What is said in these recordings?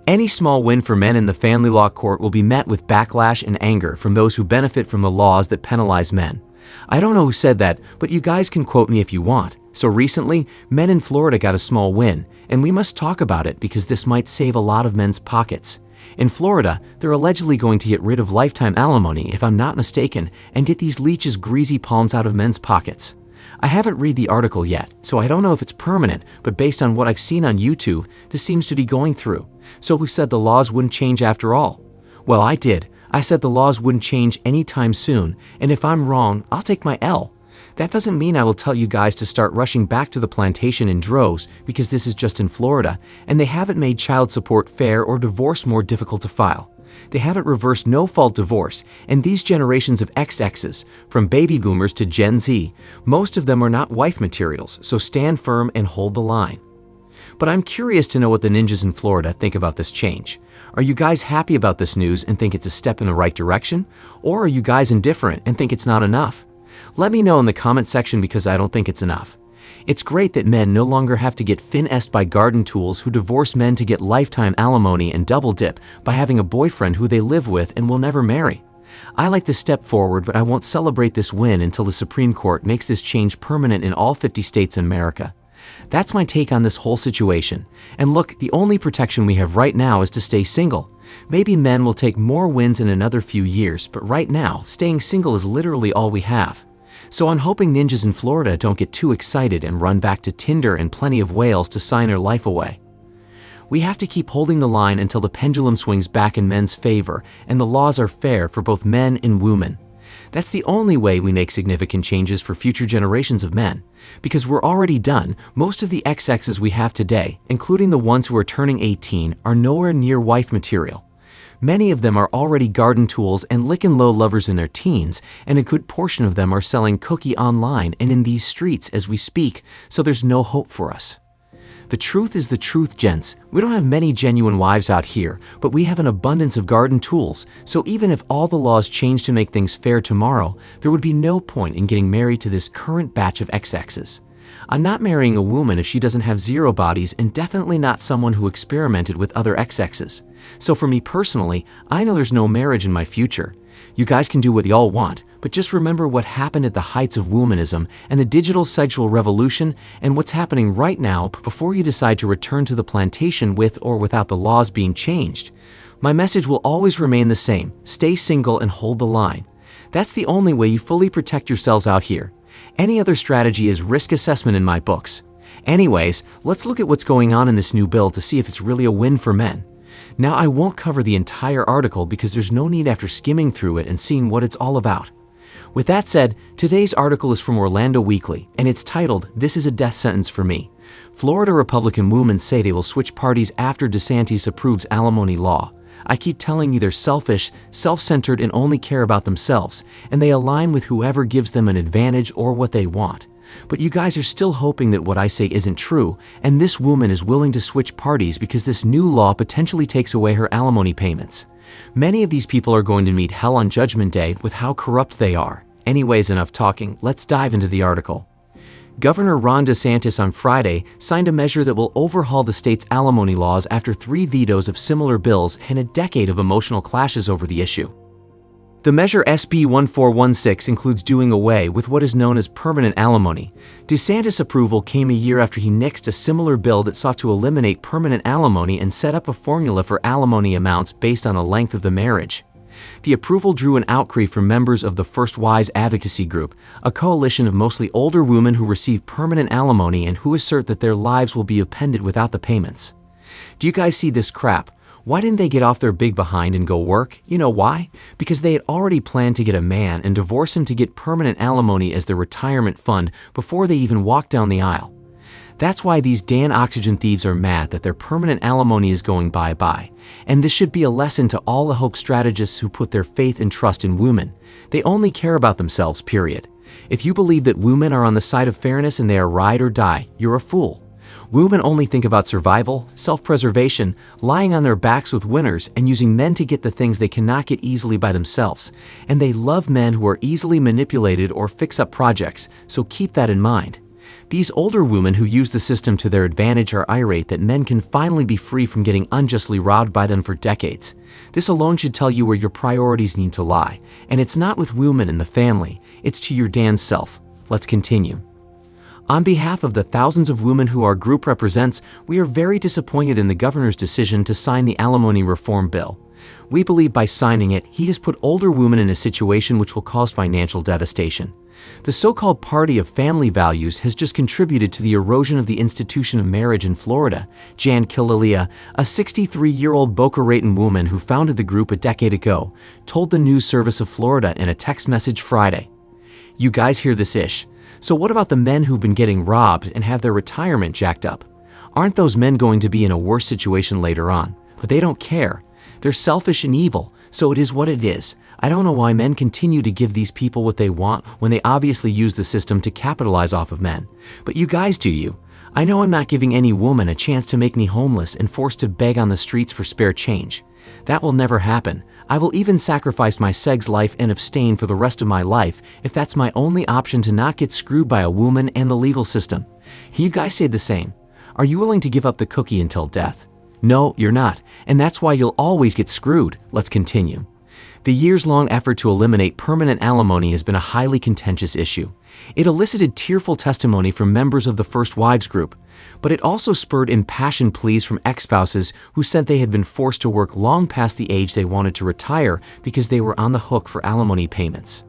Any small win for men in the family law court will be met with backlash and anger from those who benefit from the laws that penalize men. I don't know who said that, but you guys can quote me if you want. So recently, men in Florida got a small win, and we must talk about it because this might save a lot of men's pockets. In Florida, they're allegedly going to get rid of lifetime alimony, if I'm not mistaken, and get these leeches' greasy palms out of men's pockets. I haven't read the article yet, so I don't know if it's permanent, but based on what I've seen on YouTube, this seems to be going through. So who said the laws wouldn't change after all? Well, I did. I said the laws wouldn't change anytime soon, and if I'm wrong, I'll take my L. That doesn't mean I will tell you guys to start rushing back to the plantation in droves, because this is just in Florida, and they haven't made child support fair or divorce more difficult to file. They haven't reversed no-fault divorce, and these generations of XXs, from baby boomers to Gen Z, most of them are not wife materials, so stand firm and hold the line. But I'm curious to know what the ninjas in Florida think about this change. Are you guys happy about this news and think it's a step in the right direction? Or are you guys indifferent and think it's not enough? Let me know in the comment section because I don't think it's enough. It's great that men no longer have to get finessed by garden tools who divorce men to get lifetime alimony and double dip by having a boyfriend who they live with and will never marry. I like this step forward, but I won't celebrate this win until the Supreme Court makes this change permanent in all 50 states in America. That's my take on this whole situation. And look, the only protection we have right now is to stay single. Maybe men will take more wins in another few years, but right now, staying single is literally all we have. So I'm hoping ninjas in Florida don't get too excited and run back to Tinder and plenty of whales to sign their life away. We have to keep holding the line until the pendulum swings back in men's favor and the laws are fair for both men and women. That's the only way we make significant changes for future generations of men. Because we're already done, most of the XXs we have today, including the ones who are turning 18, are nowhere near wife material. Many of them are already garden tools and lick-and-low lovers in their teens, and a good portion of them are selling cookie online and in these streets as we speak, so there's no hope for us. The truth is the truth, gents. We don't have many genuine wives out here, but we have an abundance of garden tools, so even if all the laws change to make things fair tomorrow, there would be no point in getting married to this current batch of XXs. I'm not marrying a woman if she doesn't have zero bodies and definitely not someone who experimented with other XXs. So for me personally, I know there's no marriage in my future. You guys can do what y'all want, but just remember what happened at the heights of womanism and the digital sexual revolution and what's happening right now before you decide to return to the plantation with or without the laws being changed. My message will always remain the same. Stay single and hold the line. That's the only way you fully protect yourselves out here. Any other strategy is risk assessment in my books. Anyways, let's look at what's going on in this new bill to see if it's really a win for men. Now, I won't cover the entire article because there's no need after skimming through it and seeing what it's all about. With that said, today's article is from Orlando Weekly, and it's titled, "This is a Death Sentence for Me." Florida Republican women say they will switch parties after DeSantis approves alimony law. I keep telling you they're selfish, self-centered, and only care about themselves, and they align with whoever gives them an advantage or what they want. But you guys are still hoping that what I say isn't true, and this woman is willing to switch parties because this new law potentially takes away her alimony payments. Many of these people are going to meet hell on Judgment Day with how corrupt they are. Anyways, enough talking, let's dive into the article. Governor Ron DeSantis on Friday signed a measure that will overhaul the state's alimony laws after 3 vetoes of similar bills and a decade of emotional clashes over the issue. The measure SB 1416 includes doing away with what is known as permanent alimony. DeSantis' approval came a year after he nixed a similar bill that sought to eliminate permanent alimony and set up a formula for alimony amounts based on the length of the marriage. The approval drew an outcry from members of the First Wives advocacy group, a coalition of mostly older women who receive permanent alimony and who assert that their lives will be appended without the payments. Do you guys see this crap? Why didn't they get off their big behind and go work? You know why? Because they had already planned to get a man and divorce him to get permanent alimony as their retirement fund before they even walked down the aisle. That's why these damn oxygen thieves are mad that their permanent alimony is going bye-bye. And this should be a lesson to all the hoax strategists who put their faith and trust in women. They only care about themselves, period. If you believe that women are on the side of fairness and they are ride or die, you're a fool. Women only think about survival, self-preservation, lying on their backs with winners, and using men to get the things they cannot get easily by themselves. And they love men who are easily manipulated or fix up projects, so keep that in mind. These older women who use the system to their advantage are irate that men can finally be free from getting unjustly robbed by them for decades. This alone should tell you where your priorities need to lie, and it's not with women in the family, it's to your damn self. Let's continue. On behalf of the thousands of women who our group represents, we are very disappointed in the governor's decision to sign the alimony reform bill. We believe by signing it, he has put older women in a situation which will cause financial devastation. The so-called party of family values has just contributed to the erosion of the institution of marriage in Florida. Jan Kilalia, a 63-year-old Boca Raton woman who founded the group a decade ago, told the News Service of Florida in a text message Friday. You guys hear this ish. So what about the men who've been getting robbed and have their retirement jacked up? Aren't those men going to be in a worse situation later on? But they don't care. They're selfish and evil, so it is what it is. I don't know why men continue to give these people what they want when they obviously use the system to capitalize off of men. But you guys do you. I know I'm not giving any woman a chance to make me homeless and forced to beg on the streets for spare change. That will never happen. I will even sacrifice my seg's life and abstain for the rest of my life if that's my only option to not get screwed by a woman and the legal system. You guys say the same. Are you willing to give up the cookie until death? No, you're not, and that's why you'll always get screwed. Let's continue. The years-long effort to eliminate permanent alimony has been a highly contentious issue. It elicited tearful testimony from members of the First Wives group, but it also spurred impassioned pleas from ex-spouses who said they had been forced to work long past the age they wanted to retire because they were on the hook for alimony payments.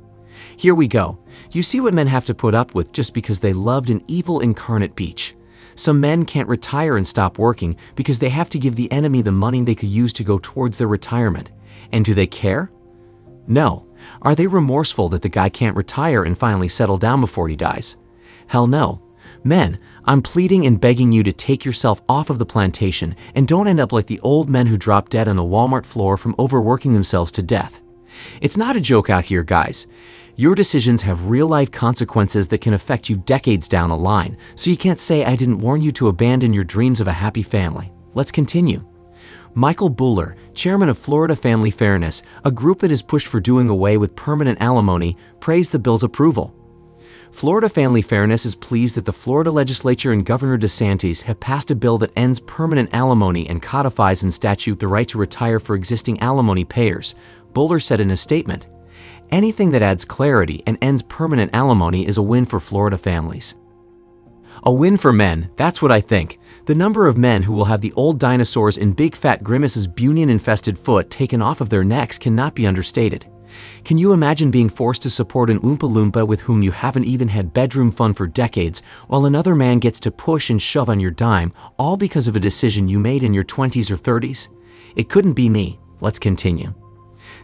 Here we go. You see what men have to put up with just because they loved an evil incarnate beach. Some men can't retire and stop working because they have to give the enemy the money they could use to go towards their retirement. And do they care? No. Are they remorseful that the guy can't retire and finally settle down before he dies? Hell no. Men, I'm pleading and begging you to take yourself off of the plantation and don't end up like the old men who drop dead on the Walmart floor from overworking themselves to death. It's not a joke out here, guys. Your decisions have real-life consequences that can affect you decades down the line, so you can't say I didn't warn you to abandon your dreams of a happy family. Let's continue. Michael Buller, chairman of Florida Family Fairness, a group that has pushed for doing away with permanent alimony, praised the bill's approval. Florida Family Fairness is pleased that the Florida legislature and Governor DeSantis have passed a bill that ends permanent alimony and codifies in statute the right to retire for existing alimony payers, Buller said in a statement. Anything that adds clarity and ends permanent alimony is a win for Florida families. A win for men, that's what I think. The number of men who will have the old dinosaurs in Big Fat Grimace's bunion-infested foot taken off of their necks cannot be understated. Can you imagine being forced to support an Oompa Loompa with whom you haven't even had bedroom fun for decades, while another man gets to push and shove on your dime, all because of a decision you made in your 20s or 30s? It couldn't be me. Let's continue.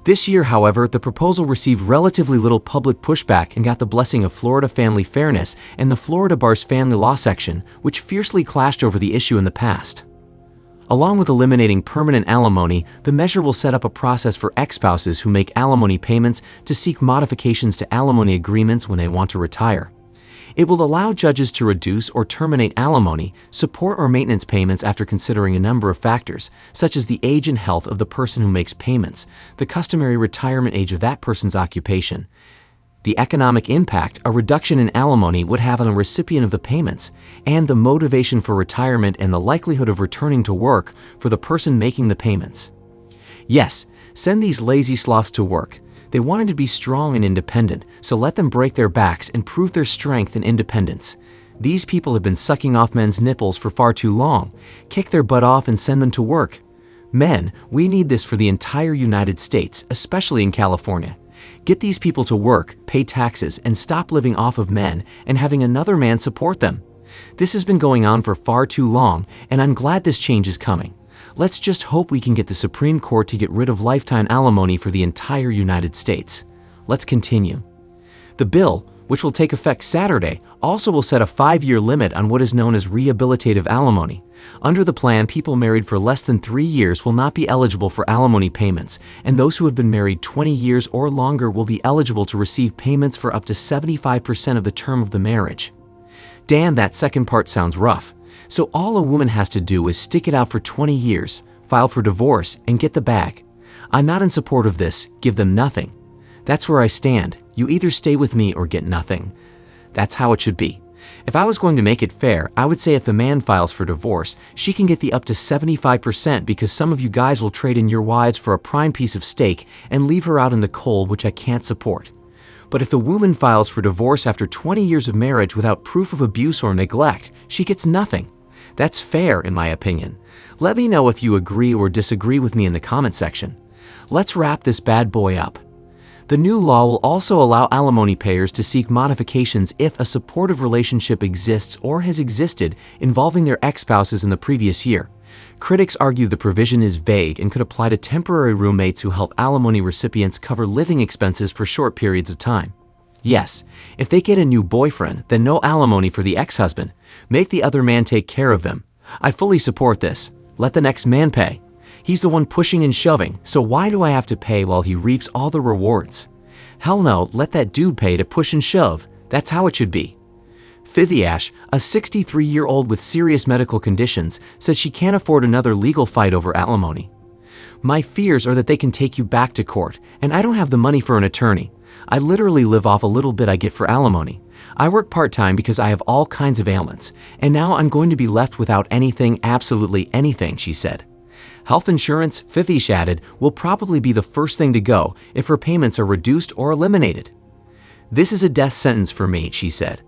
This year, however, the proposal received relatively little public pushback and got the blessing of Florida Family Fairness and the Florida Bar's Family Law section, which fiercely clashed over the issue in the past. Along with eliminating permanent alimony, the measure will set up a process for ex-spouses who make alimony payments to seek modifications to alimony agreements when they want to retire. It will allow judges to reduce or terminate alimony, support or maintenance payments after considering a number of factors, such as the age and health of the person who makes payments, the customary retirement age of that person's occupation, the economic impact a reduction in alimony would have on the recipient of the payments, and the motivation for retirement and the likelihood of returning to work for the person making the payments. Yes, send these lazy sloths to work. They wanted to be strong and independent, so let them break their backs and prove their strength and independence. These people have been sucking off men's nipples for far too long. Kick their butt off and send them to work. Men, we need this for the entire United States, especially in California. Get these people to work, pay taxes, and stop living off of men and having another man support them. This has been going on for far too long, and I'm glad this change is coming. Let's just hope we can get the Supreme Court to get rid of lifetime alimony for the entire United States. Let's continue. The bill, which will take effect Saturday, also will set a 5-year limit on what is known as rehabilitative alimony. Under the plan, people married for less than 3 years will not be eligible for alimony payments, and those who have been married 20 years or longer will be eligible to receive payments for up to 75% of the term of the marriage. Damn, that second part sounds rough. So all a woman has to do is stick it out for 20 years, file for divorce, and get the bag. I'm not in support of this. Give them nothing. That's where I stand. You either stay with me or get nothing. That's how it should be. If I was going to make it fair, I would say if the man files for divorce, she can get the up to 75% because some of you guys will trade in your wives for a prime piece of steak and leave her out in the cold, which I can't support. But if the woman files for divorce after 20 years of marriage without proof of abuse or neglect, she gets nothing. That's fair, in my opinion. Let me know if you agree or disagree with me in the comment section. Let's wrap this bad boy up. The new law will also allow alimony payers to seek modifications if a supportive relationship exists or has existed involving their ex-spouses in the previous year. Critics argue the provision is vague and could apply to temporary roommates who help alimony recipients cover living expenses for short periods of time. Yes, if they get a new boyfriend, then no alimony for the ex-husband. Make the other man take care of them. I fully support this. Let the next man pay. He's the one pushing and shoving, so why do I have to pay while he reaps all the rewards? Hell no, let that dude pay to push and shove. That's how it should be. Fithiash, a 63-year-old with serious medical conditions, said she can't afford another legal fight over alimony. My fears are that they can take you back to court, and I don't have the money for an attorney. I literally live off a little bit I get for alimony. I work part-time because I have all kinds of ailments, and now I'm going to be left without anything, absolutely anything, she said. Health insurance, Fithiash added, will probably be the first thing to go if her payments are reduced or eliminated. This is a death sentence for me, she said.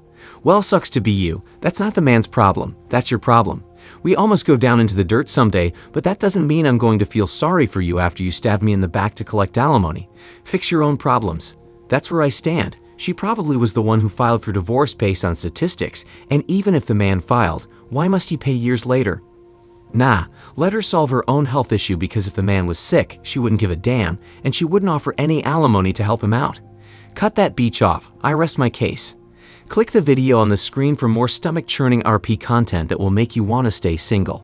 Well, sucks to be you. That's not the man's problem. That's your problem. We almost go down into the dirt someday, but that doesn't mean I'm going to feel sorry for you after you stabbed me in the back to collect alimony. Fix your own problems. That's where I stand. She probably was the one who filed for divorce based on statistics, and even if the man filed, why must he pay years later? Nah, let her solve her own health issue because if the man was sick, she wouldn't give a damn, and she wouldn't offer any alimony to help him out. Cut that beach off. I rest my case. Click the video on the screen for more stomach-churning RP content that will make you want to stay single.